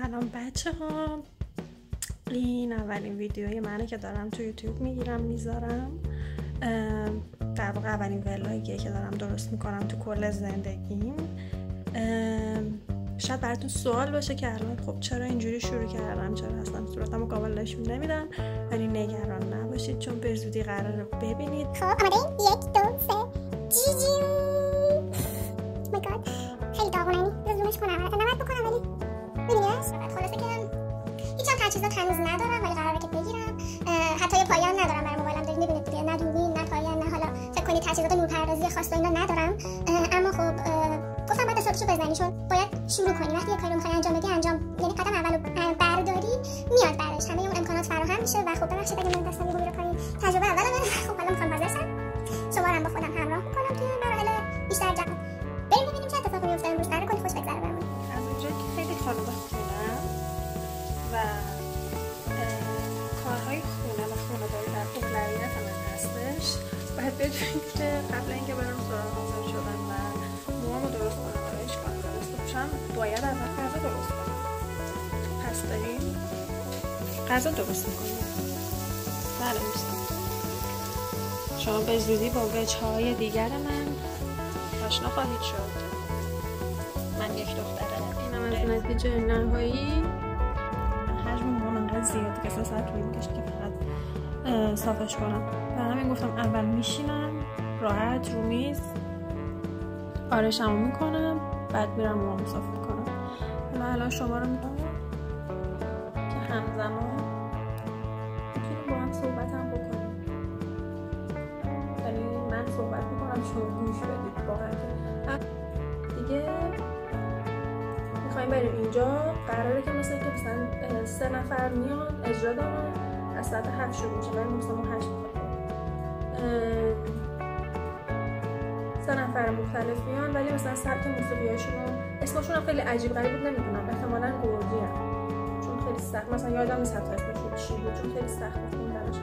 سلام بچه ها، این اولین ویدیوی منه که دارم تو یوتیوب میذارم. در واقع اولین ولاگیه که دارم درست میکنم تو کل زندگیم. شاید براتون سوال باشه که الان خب چرا اینجوری شروع کردم، چرا اصلا صورتمو کامل نشون نمیدم، ولی نگران نباشید چون به زودی قراره ببینید. خب آماده؟ 1 2 3 جیجی مای گاد، خیلی داغوننی. زومش کنم البته نباید بکنم ولی میبینیش. خلاصه که هیچ هم تجهیزات هنوز ندارم ولی قراره که بگیرم. حتی یه پایان ندارم برای موبایلم، دارید میبینید دیگه، نه دوربین نه پایان نه حالا فکر کنید تجهیزات نورپردازی خاص و اینا ندارم. اما خب گفتم باید استارتشو بزنی چون باید شروع کنی. وقتی یه کاری رو می‌خوای انجام بدی یعنی قدم اولو برداری میاد بعدش همه اون امکانات فراهم میشه. و خب ببخشید اگه من دستم میره پایین، تجربه اولمه. خب حالا میخوام حاضر شم، شما رو هم با خودم همراه میکنم توی مراحل بیشتر جمع. بریم ببینیم چه اتفاقی میفته امروز. قراره کلی خوش بگذره برامون. از اونجایی که خیلی خانوم خونم و کارهای خونه و خانه‌داری در اولویت من هستش، باید بدونید که قبل اینکه برم سراغ حاضر شدن و موامو درست کنم، آرایش کنم، درست بپوشم، باید اول غذا درست کنم. پس بریم غذا درست میکنیم. بله دوستان، شما به زودی با وجه‌های دیگر من آشنا خواهید شد. من یک دختره. اینم از نتیجه نهایی. حجم موام انقدر زیاده که 3 ساعت طول می‌کشه که فقط صافش کنم. و همین گفتم اول میشینم راحت رو میز، آرایشمو میکنم، بعد میرم موامو صاف میکنم. و الان شما رو می‌بینم که همزمان میتونیم با هم صحبت هم بکنیم. یعنی من صحبت میکنم شما گوش بدید. واقعا دیگه میخوایم بریم اینجا. قراره که مثلا 3 نفر میان اجرا دارن، از ساعت 7 شروع میشه ولی مثلا 8 میخواد 3 نفر مختلف میان، ولی مثلا سبک موسیقیاشون اسمشون هم خیلی عجیب غریب بود، نمیدونم، احتمالاً گرجی هم، چون خیلی سخت، مثلا یادم نیست حتی اسمشون چی بود چون خیلی سخت خوندنش.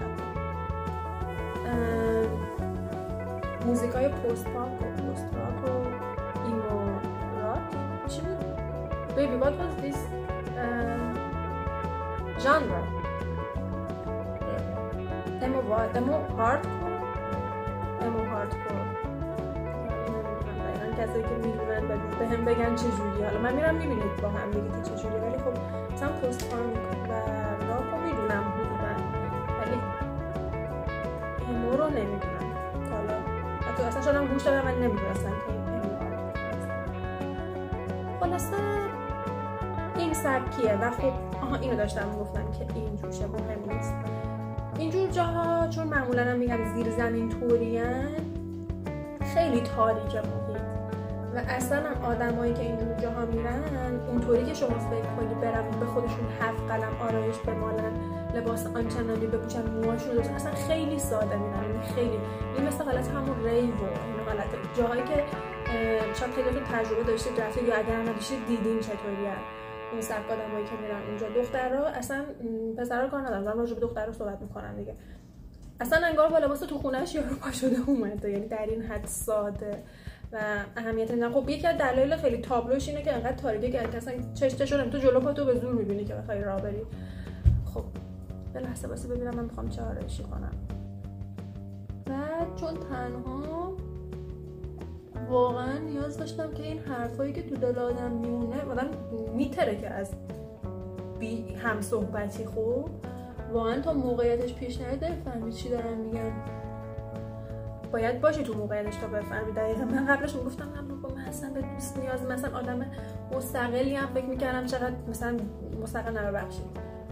موزیکای پست پانک و پست راک و ایمو راک چی بود؟ Baby, what was this genre? Emo hardcore? Emo hardcore. من کسایی که میدونن به هم بگن چجوری. حالا من میرم میبینید با هم میگید که چجوری، ولی خب مثلا پست پانک و راک رو میدونم حدوداً، ولی ایمو رو نمیدونم. حالا حتی اصلا شدم گوش دادم ولی نمیدونستم که ایمو خلاصه این سبکیه. و خب اینو داشتم میگفتم که اینجور شه مهم نیست. اینجور جاها چون معمولا هم میگم زیر زمین طورین، خیلی تاریکه محیط و اصلا هم آدمایی که اینجور جاها میرن اونطوری که شما فکر کنید برن به خودشون 7 قلم آرایش بمالن، لباس آنچنانی بپوشن، موهاشون رو اصلا خیلی ساده میرن. خیلی این مثل حالت همون ریو و این حالت جاهایی که شاید خیلیتون تجربه داشتید رفتید یا اگر هم نداشتید دیدین چطوریه این سبک آدمایی که میرن اونجا. دخترها اصلا پسرا کار ندارن، دارن راجع به دخترها صحبت میکنن دیگه. اصلا انگار با لباس تو خونه‌اش یارو پا شده اومده، یعنی در این حد ساده و اهمیت نمیدن. خب یکی از دلایل خیلی تابلوش اینه که انقدر تاریکه که اصلا چشتشون تو جلو پاتو به زور میبینی که بخوای راه بری. خب یه لحظه واسه ببینم من میخوام چه آرایشی کنم. بعد چون تنها واقعا نیاز داشتم که این حرفایی که تو دل آدم میمونه آدم میتره که از بی هم صحبتی، خوب واقعا تا موقعیتش پیش نیاد فهمید چی دارم میگم. باید باشی تو موقعیتش تا بفهمی. دقیقا من قبلش میگفتم من اصلا به دوست نیاز، مثلا آدم مستقلی هم فکر میکردم چقدر مثلا مستقل نبخشید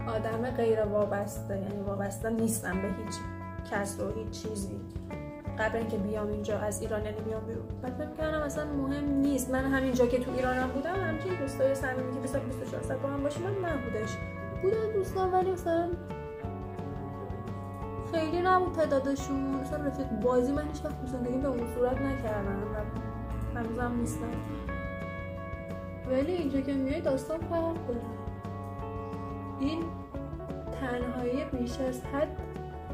آدم غیر وابسته، یعنی وابسته نیستم به هیچ کس و هیچ چیزی. قبل اینکه بیام اینجا از ایران، یعنی بیام بیرون، بعد فکر می‌کردم اصلا مهم نیست. من همینجا که تو ایرانم بودم همچین دوستای صمیمی که 24 ساعت با هم باشیم من نبودش، بودن دوستان ولی مثلا خیلی نبود تعدادشون. مثلا رفیق بازی من هیچ وقت تو زندگیم به اون صورت نکردم و هنوزم نیستم. ولی اینجا که میای داستان فرق داره. این تنهایی بیش از حد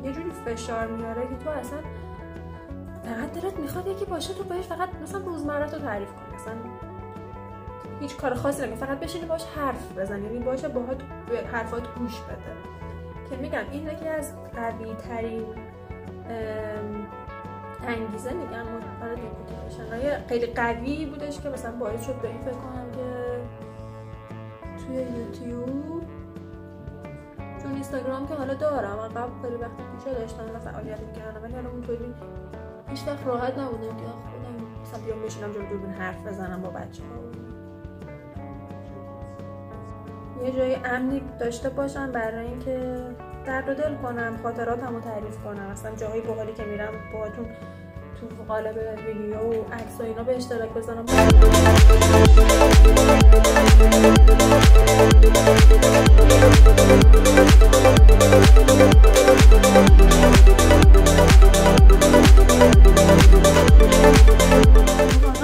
یه جوری فشار میاره که تو اصلا فقط دلت میخواد یکی باشه تو بهش فقط مثلا روزمره تو تعریف کنی. مثلا هیچ کار خاصی نمیکنه، فقط بشینی باش حرف بزنی، یعنی باشه باهات به حرفات گوش بده. که میگم این یکی از قوی ترین انگیزه میگم برای دیپوتیشن خیلی قوی بودش که مثلا باعث شد به این فکر کنم که توی یوتیوب، چون اینستاگرام که حالا دارم، من قبل خیلی وقت پیش داشتم و فعالیت میکردم، ولی حالا اونطوری هیچ وقت راحت نبودم که خودم مثلا بیام بشینم جلوی دوربین حرف بزنم با بچه‌ها. یه جای امنی داشته باشم برای اینکه درد و دل کنم، خاطراتمو تعریف کنم، مثلا جاهای باحالی که میرم باهاتون تو قالب ویدیو و عکس و اینا به اشتراک بذارم.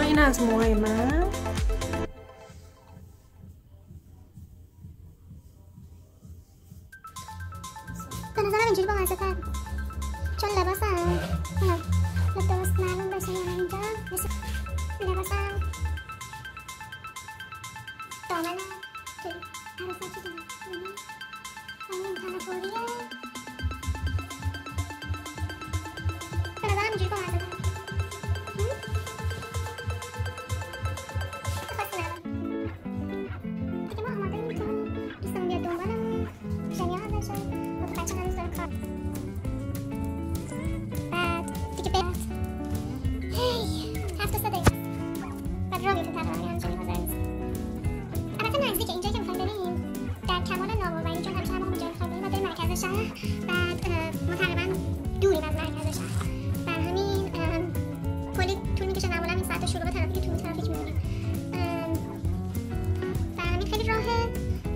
این از موهای من. به نظرم اینجوری با مزه تر، چون لباسم درست معلوم بشه یا اینجا لباسم دامنه توی عروسا چی دارم همین تنفوریه. به نظرم اینجوری با مزه تر خواست ندارم دیگه. ما آماده این که دوستمون بیاد دنبالمون، شنیا ازشه با بچه هنوز داره کار. بعد را بیتون تقریبا همچنین حاضر نیست. البته نزدیک اینجایی که میخوایم بریم در کمال ناوآوری، چون همیشه همه اونجا میخوایم بریم و بریم مرکز شهر. بعد ما تقریبا دوریم از مرکز شهر، بر همین کلی طول میکشه. معمولا این ساعت شروع به ترافیک میمونیم، بر همین خیلی راهه،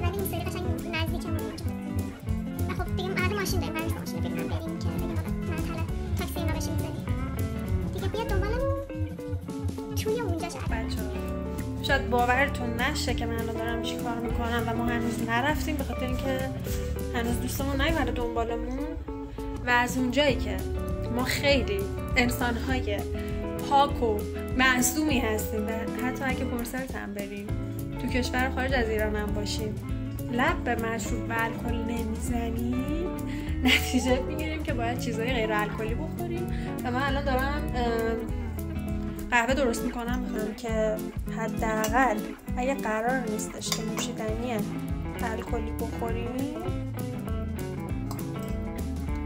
ولی این سری قشنگ نزدیکمون اونجا. و خب دیگه البته ماشین داریم، برای ماشین بریم که بگیم حالا منطقه تاکسی اینا بشیم بریم دیگه. بیاد دنبالمون توی اونجا شاید باورتون نشه که من الان دارم چی کار میکنم و ما هنوز نرفتیم، به خاطر اینکه هنوز دوستمون نیومده دنبالمون. و از اونجایی که ما خیلی انسانهای پاک و معصومی هستیم و حتی اگه کنسرت هم بریم تو کشور خارج از ایران هم باشیم لب به مشروب و الکل نمیزنیم، نتیجه میگیریم که باید چیزای غیر الکلی بخوریم. و من الان دارم قهوه درست میکنم که حداقل اگه قرار نیستش که نوشیدنی الکلی بخوریم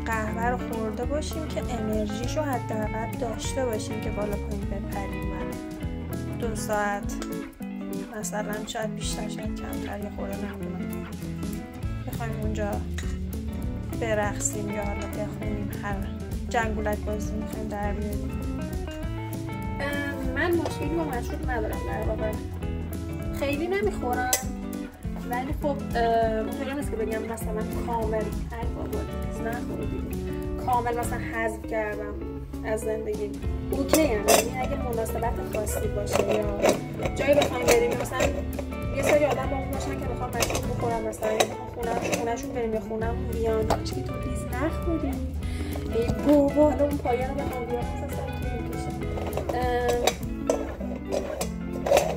قهوه رو خورده باشیم که انرژیشو حداقل داشته باشیم که بالا پایین بپریم و 2 ساعت مثلا شاید بیشتر شاید کمتر یه خورده نمیدونم بخوایم اونجا برقصیم یا حالا بخونیم هر جنگولک بازی میخوایم در بیاریم. من مشکلی با مشروب ندارم، در واقع خیلی نمیخورم، ولی خب اونطوری نیست که بگم مثلا کامل کامل مثلا حذف کردم از زندگی. اوکی هم، یعنی اگه مناسبت خاصی باشه یا جایی بخوایم بریم، مثلا یه سری آدم با اون باشن که بخوام مشروب بخورم، مثلا یا بخوام خونه‌شون بریم یا خونم بیان چی تو لیز نخوری ای بابا حالا اون پایان رو بخوام بیان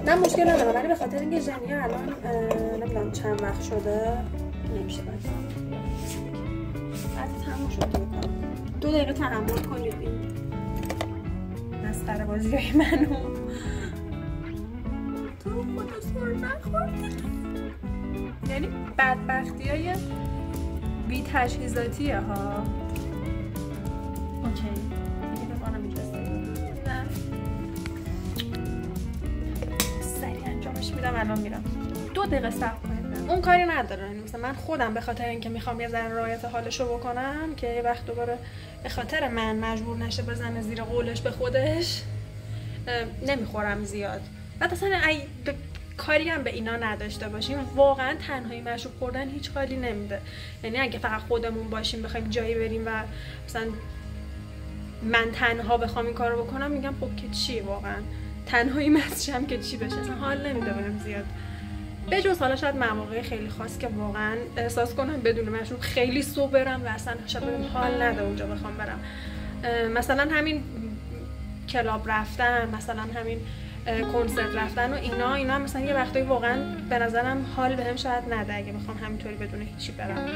نه مشکل ندارم، ولی به خاطر اینکه ژنیا الان نمیدونم چند وقت شده نمیشه بعد تموم شد 2 دقیقه تحمل کنید این مسخره بازیای منو. تو خدا سر نخوردید، یعنی بدبختیای بی تجهیزاتیه ها. اوکی دیگه ببانم اینجا میدم الان میرم 2 دقیقه صبر کنید. اون کاری نداره، مثلا من خودم به خاطر اینکه میخوام یه ذره رعایت حالشو بکنم که یه وقت دوباره به خاطر من مجبور نشه بزنه زیر قولش به خودش نمیخورم زیاد. بعد اصلا کاری هم به اینا نداشته باشیم، واقعا تنهایی مشروب خوردن هیچ حالی نمیده. یعنی اگه فقط خودمون باشیم بخوایم جایی بریم و مثلا من تنها بخوام این کارو بکنم میگم خب که چی، واقعا تنهایی مزشم که چی بشه، اصلا حال نمیده برم زیاد. به جز حالا شاید مواقع خیلی خاص که واقعا احساس کنم بدون مشروب خیلی صبرم و اصلا شاید حال نده اونجا بخوام برم. مثلا همین کلاب رفتن، مثلا همین کنسرت رفتن و اینا هم مثلا یه وقتایی واقعا به نظرم حال بهم شاید نده اگه بخوام همینطوری بدون هیچی برم.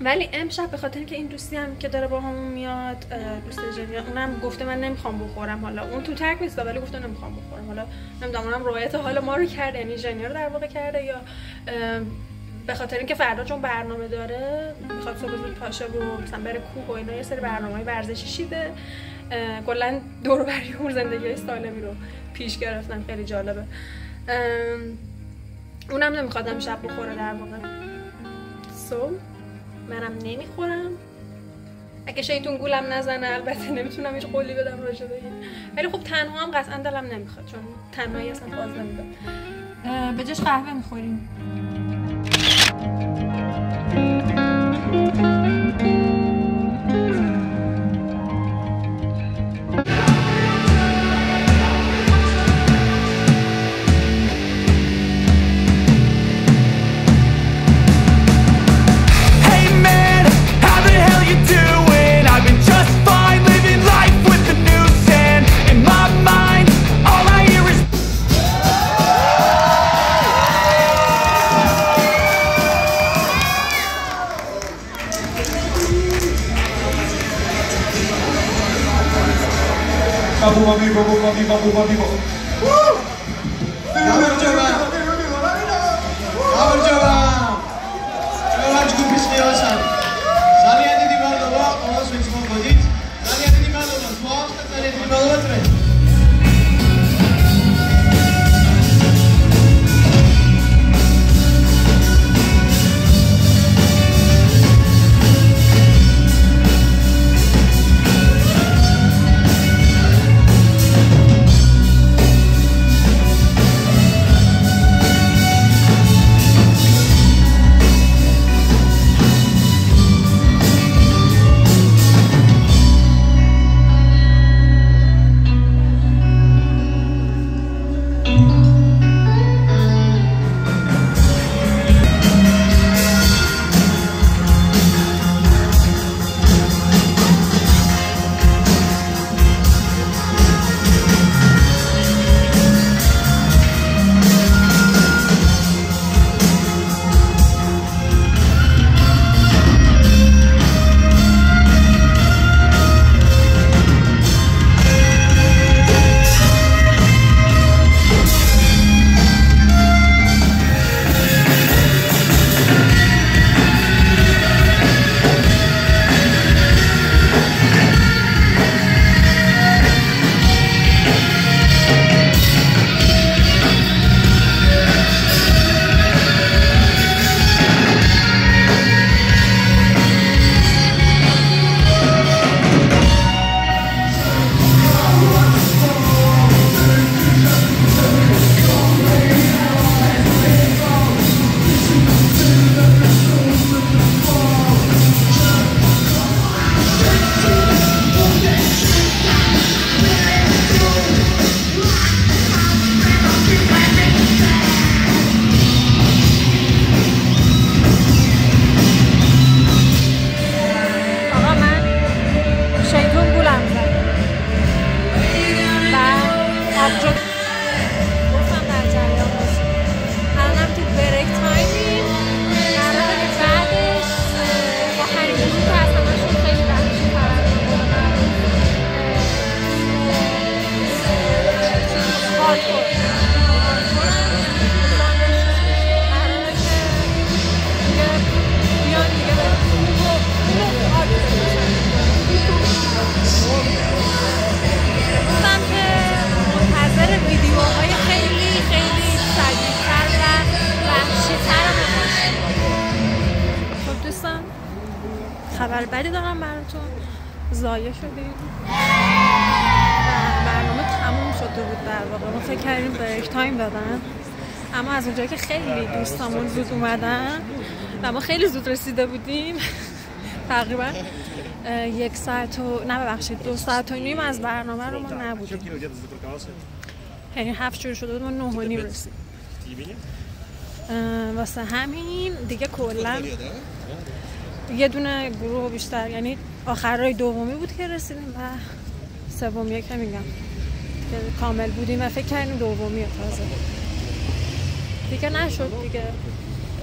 ولی امشب به خاطر اینکه این دوستی هم که داره با همون میاد، دوست جنیا، اونم گفته من نمیخوام بخورم، حالا اون تو ترک نیست ولی گفته نمیخوام بخورم، حالا نمیدونم اونم رعایت حال ما رو کرده، یعنی جنیا رو در واقع کرده، یا به خاطر اینکه فردا چون برنامه داره میخواد صبح زود پاشه و مثلا بره کوه و اینا، یه سری برنامه‌های ورزشی شیده، کلا دور و بر زندگی سالمی رو پیش گرفتن، خیلی جالبه. اونم نمیخواد امشب بخوره در واقع، منم نمیخورم اگه شیطون گولم نزنه. البته نمیتونم هیچ قولی بدم راجع به این، ولی خب تنها هم قطعا دلم نمیخواد چون تنهایی اصلا باز نمیدم. به جاش قهوه میخوریم. خبر بدی دارم براتون، ضایع شدیم و برنامه تموم شده بود. در واقع ما فکر کردیم بریک تایم دادن، اما از اونجایی که خیلی دوستامون زود اومدن و ما خیلی زود رسیده بودیم تقریبا 1 ساعت و 2 ساعت و نیم از برنامه رو ما نبودیم، یعنی 7 شروع شده بود ما 9 و نیم رسیدیم. واسه همین دیگه کلا یه دونه گروه بیشتر، یعنی آخرای دومی بود که رسیدیم و سومیه که میگم که کامل بودیم و فکر کردیم دومی تازه دیگه نشد دیگه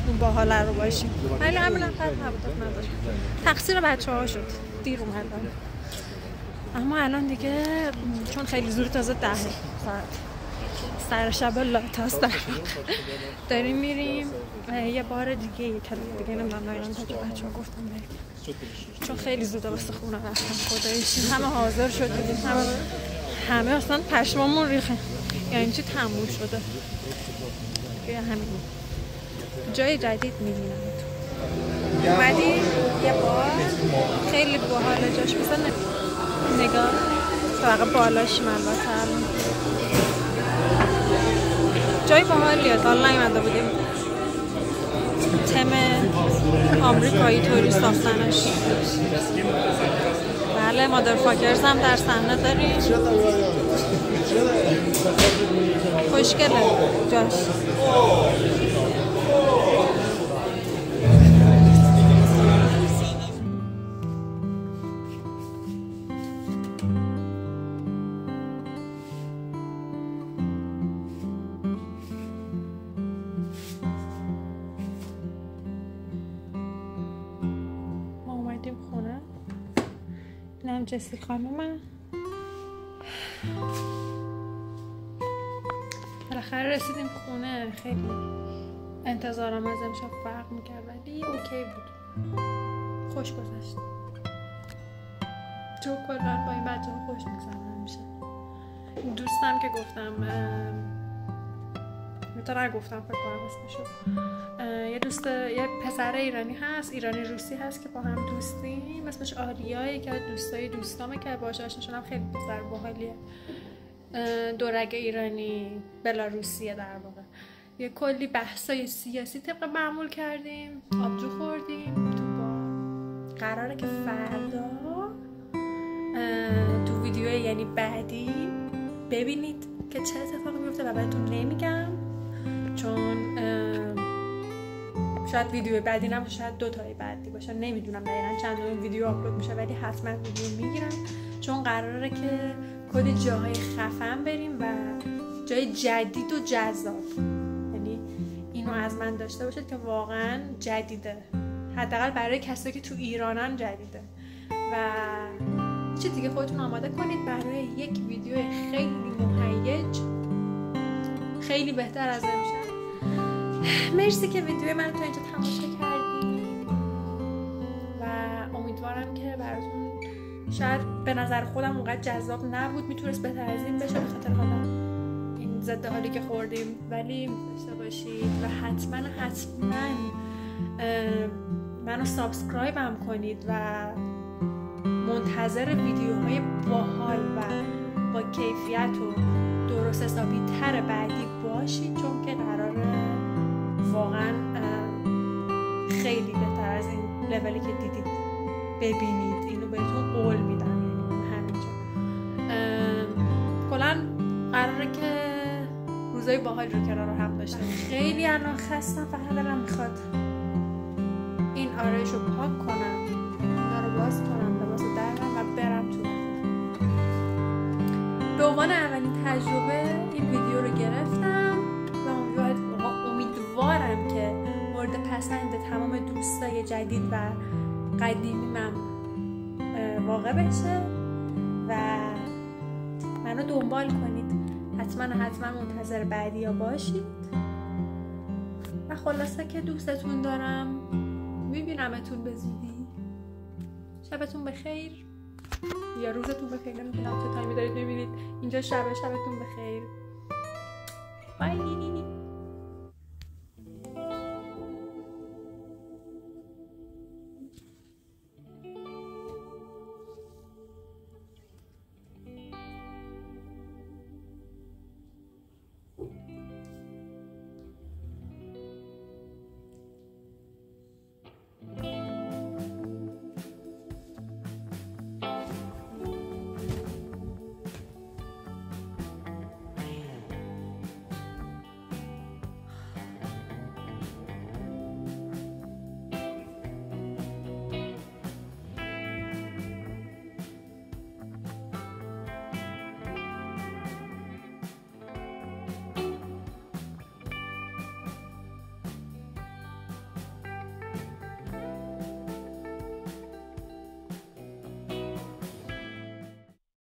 اون باحال رو باشیم، ولی همین هم فرق نداشت. تقصیر بچه‌ها شد، دیر اومدن. اما الان دیگه چون خیلی زود تازه 10 ساعت سر شب لاتاس داریم میریم یه بار دیگه نمیدونم نایران تا که بچه ها گفتم بریم چون خیلی زوده واسه خونه رفتم. خداییش همه حاضر شدیم، همه اصلا پشمامون ریخه، یعنی چی تموم شده دیگه. همین جای جدید میبینم تو اومدی یه بار خیلی باحاله جاش، مثلا نگاه فقط بالاشیم البته جای باحالیه. حالا نیومده بودیم تم آمریکایی طوری ساختنش. بله مادرفاکرز هم در صحنه داریم، خوشگله جاش. اینم جسی خانومم. بالاخره رسیدیم خونه. خیلی انتظارم از امشب فرق میکرد ولی اوکی بود، خوش گذشت. تو کلان با این بچه ها خوش میگذرم همیشه. دوستم که گفتم میتونم گفتم فکر کنم اسمشو، یه پسر ایرانی هست، ایرانی روسی هست که با هم دوستیم، اسمش آریاه، که دوستای دوستامه که باهاش آشنا شدم. خیلی پسر باحالیه، دورگ ایرانی بلاروسیه در واقع. یه کلی بحثای سیاسی طبق معمول کردیم، آبجو خوردیم تو با. قراره که فردا تو ویدیو یعنی بعدی ببینید که چه اتفاقی میفته و بهتون نمیگم چون شاید ویدیو بعدی نباشه، شاید 2 تای بعدی باشه، نمیدونم دقیقاً چند ویدیو آپلود میشه ولی حتما ویدیو میگیرم چون قراره که کلی جاهای خفن بریم و جای جدید و جذاب. یعنی اینو از من داشته باشید که واقعا جدیده، حداقل برای کسایی که تو ایرانن جدیده و چه دیگه خودتون آماده کنید برای یک ویدیو خیلی مهیج، خیلی بهتر از امشب. مرسی که ویدیو من تا اینجا تماشا کردید و امیدوارم که براتون، شاید به نظر خودم اونقدر جذاب نبود، میتونست بهتر از این بشه به خاطر حالا این ضد حالی که خوردیم، ولی داشته باشید و حتما منو سابسکرایب هم کنید و منتظر ویدیوهای باحال و با کیفیت و درست حسابی تر بعدی باشید چون که قراره واقعا خیلی بهتر از این لولی که دیدید ببینید. اینو بهتون قول میدم، یعنی همینجا کلا قراره که روزای باحال رو کنار هم داشته باشیم. خیلی الان خستم، فقط دلم میخواد این آرایشو پاک کنم، اینا رو باز کنم، لباسو درم و برم تو. به عنوان اولین تجربه این ویدیو رو گرفتم و امیدوارم که مورد پسند تمام دوستای جدید و قدیمیمم واقع بشه و منو دنبال کنید. حتما منتظر بعدی ها باشید و خلاصه که دوستتون دارم. میبینمتون به زودی. شبتون بخیر یا روزتون بخیر، نمیدونم چه تایمی دارید میبینید. اینجا شبتون بخیر. بای.